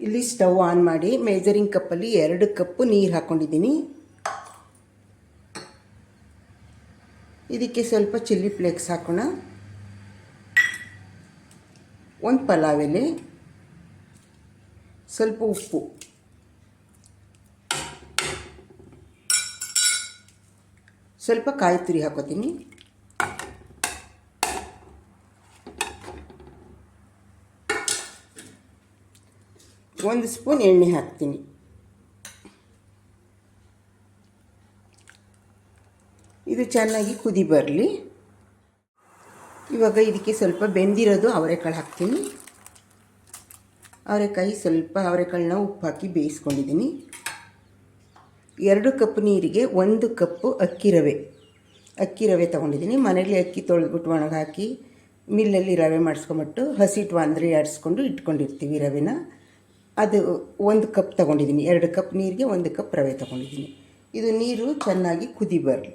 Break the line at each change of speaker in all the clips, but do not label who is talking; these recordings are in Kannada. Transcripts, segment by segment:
ಇಲ್ಲಿ ಸ್ಟವ್ ಆನ್ ಮಾಡಿ ಮೆಜರಿಂಗ್ ಕಪ್ಪಲ್ಲಿ 2 ಕಪ್ಪು ನೀರು ಹಾಕ್ಕೊಂಡಿದ್ದೀನಿ. ಇದಕ್ಕೆ ಸ್ವಲ್ಪ ಚಿಲ್ಲಿ ಫ್ಲೇಕ್ಸ್ ಹಾಕೋಣ, ಒಂದು ಪಲಾವ್ ಎಲೆ, ಸ್ವಲ್ಪ ಉಪ್ಪು, ಸ್ವಲ್ಪ ಕಾಯಿ ತುರಿ ಹಾಕೋತೀನಿ. ಒಂದು ಸ್ಪೂನ್ ಎಣ್ಣೆ ಹಾಕ್ತೀನಿ. ಇದು ಚೆನ್ನಾಗಿ ಕುದಿ ಬರಲಿ. ಇವಾಗ ಇದಕ್ಕೆ ಸ್ವಲ್ಪ ಬೆಂದಿರೋದು ಅವರೆಕಾಳು ಹಾಕ್ತೀನಿ. ಅವರೆಕಾಳನ್ನ ಉಪ್ಪು ಹಾಕಿ ಬೇಯಿಸ್ಕೊಂಡಿದ್ದೀನಿ. 2 ಕಪ್ ನೀರಿಗೆ 1 ಕಪ್ಪು ಅಕ್ಕಿ ರವೆ ತೊಗೊಂಡಿದ್ದೀನಿ. ಮನೇಲಿ ಅಕ್ಕಿ ತೊಳೆದ್ಬಿಟ್ಟು ಒಣಗಿ ಹಾಕಿ ಮಿಲ್ಲಲ್ಲಿ ರವೆ ಮಾಡಿಸ್ಕೊಂಬಿಟ್ಟು ಹಸಿಟ್ಟು ಅಂದರೆ ಆಡಿಸ್ಕೊಂಡು ಇಟ್ಕೊಂಡಿರ್ತೀವಿ ರವೆನ. ಅದು 1 ಕಪ್ ತೊಗೊಂಡಿದ್ದೀನಿ. 2 ಕಪ್ ನೀರಿಗೆ 1 ಕಪ್ ರವೆ ತೊಗೊಂಡಿದ್ದೀನಿ. ಇದು ನೀರು ಚೆನ್ನಾಗಿ ಕುದಿ ಬರಲಿ.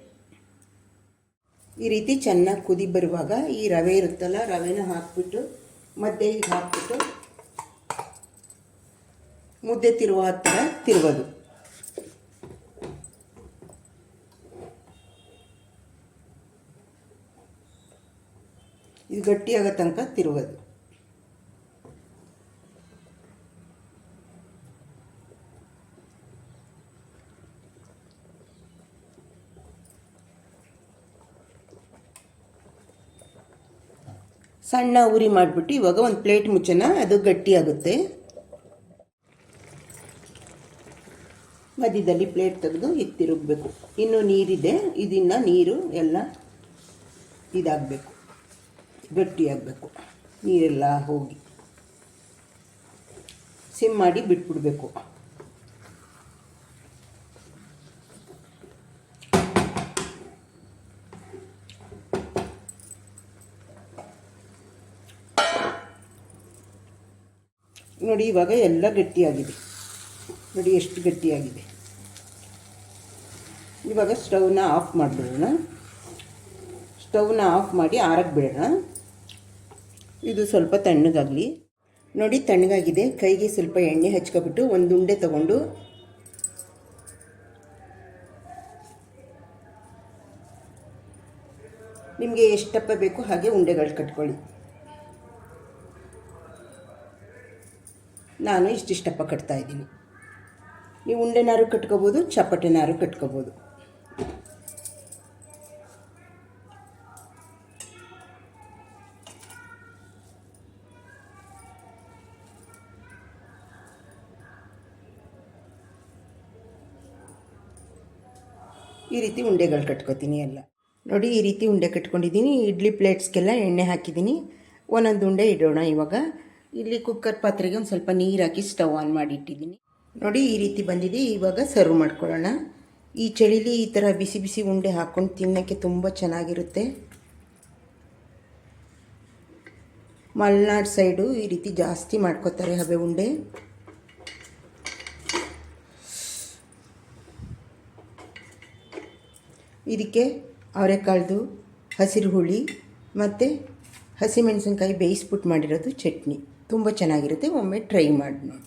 ಈ ರೀತಿ ಚೆನ್ನಾಗಿ ಕುದಿ ಬರುವಾಗ ಈ ರವೆ ಇರುತ್ತಲ್ಲ, ರವೆನ ಹಾಕ್ಬಿಟ್ಟು ಮಧ್ಯೆ ಹೀಗೆ ಹಾಕ್ಬಿಟ್ಟು ಮುದ್ದೆ ತಿರುವ ಥರ ತಿರುಗೋದು. ಇದು ಗಟ್ಟಿಯಾಗೋ ತನಕ ತಿರುಗೋದು. ಸಣ್ಣ ಉರಿ ಮಾಡಿಬಿಟ್ಟು ಇವಾಗ ಒಂದು ಪ್ಲೇಟ್ ಮುಚ್ಚೋಣ, ಅದು ಗಟ್ಟಿಯಾಗುತ್ತೆ. ಮಧ್ಯದಲ್ಲಿ ಪ್ಲೇಟ್ ತೆಗೆದು ಇದು ತಿರುಗಬೇಕು. ಇನ್ನೂ ನೀರಿದೆ, ಇದನ್ನು ನೀರು ಎಲ್ಲ ಇದಾಗಬೇಕು, ಗಟ್ಟಿಯಾಗಬೇಕು. ನೀರೆಲ್ಲ ಹೋಗಿ ಸಿಮ್ ಮಾಡಿ ಬಿಟ್ಬಿಡಬೇಕು. ನೋಡಿ ಇವಾಗ ಎಲ್ಲ ಗಟ್ಟಿಯಾಗಿದೆ. ನೋಡಿ ಎಷ್ಟು ಗಟ್ಟಿಯಾಗಿದೆ. ಇವಾಗ ಸ್ಟವ್ನ ಆಫ್ ಮಾಡಿಬಿಡೋಣ. ಸ್ಟವ್ನ ಆಫ್ ಮಾಡಿ ಆರಕ್ಕೆ ಬಿಡೋಣ. ಇದು ಸ್ವಲ್ಪ ತಣ್ಣಗಾಗಲಿ. ನೋಡಿ ತಣ್ಣಗಾಗಿದೆ. ಕೈಗೆ ಸ್ವಲ್ಪ ಎಣ್ಣೆ ಹಚ್ಕೊಬಿಟ್ಟು ಒಂದು ಉಂಡೆ ತಗೊಂಡು ನಿಮಗೆ ಎಷ್ಟಪ್ಪ ಬೇಕು ಹಾಗೆ ಉಂಡೆಗಳು ಕಟ್ಕೊಳ್ಳಿ. ನಾನು ಇಷ್ಟಿಷ್ಟಪ್ಪ ಕಟ್ತಾಯಿದ್ದೀನಿ. ನೀವು ಉಂಡೆನಾರು ಕಟ್ಕೋಬೋದು, ಚಪಾಟಿನಾರು ಕಟ್ಕೋಬೋದು. ಈ ರೀತಿ ಉಂಡೆಗಳು ಕಟ್ಕೋತೀನಿ ಎಲ್ಲ. ನೋಡಿ ಈ ರೀತಿ ಉಂಡೆ ಕಟ್ಕೊಂಡಿದ್ದೀನಿ. ಇಡ್ಲಿ ಪ್ಲೇಟ್ಸ್ಗೆಲ್ಲ ಎಣ್ಣೆ ಹಾಕಿದ್ದೀನಿ. ಒಂದೊಂದು ಉಂಡೆ ಇಡೋಣ. ಇವಾಗ ಇಲ್ಲಿ ಕುಕ್ಕರ್ ಪಾತ್ರೆಗೆ ಒಂದು ಸ್ವಲ್ಪ ನೀರು ಹಾಕಿ ಸ್ಟವ್ ಆನ್ ಮಾಡಿ ಇಟ್ಟಿದ್ದೀನಿ. ನೋಡಿ ಈ ರೀತಿ ಬಂದಿದೆ. ಇವಾಗ ಸರ್ವ್ ಮಾಡ್ಕೊಳ್ಳೋಣ. ಈ ಚಳಿಲಿ ಈ ಥರ ಬಿಸಿ ಬಿಸಿ ಉಂಡೆ ಹಾಕ್ಕೊಂಡು ತಿನ್ನೋಕ್ಕೆ ತುಂಬ ಚೆನ್ನಾಗಿರುತ್ತೆ. ಮಲೆನಾಡು ಸೈಡು ಈ ರೀತಿ ಜಾಸ್ತಿ ಮಾಡ್ಕೋತಾರೆ ಹಬೆ ಉಂಡೆ. ಇದಕ್ಕೆ ಅವರೆಕಾಳ್ದು ಹಸಿರು ಹುಳಿ ಮತ್ತು ಹಸಿಮೆಣಸಿನ್ಕಾಯಿ ಬೇಯಿಸ್ಬಿಟ್ಟು ಮಾಡಿರೋದು ಚಟ್ನಿ ತುಂಬ ಚೆನ್ನಾಗಿರುತ್ತೆ. ಒಮ್ಮೆ ಟ್ರೈ ಮಾಡಿ ನೋಡಿ.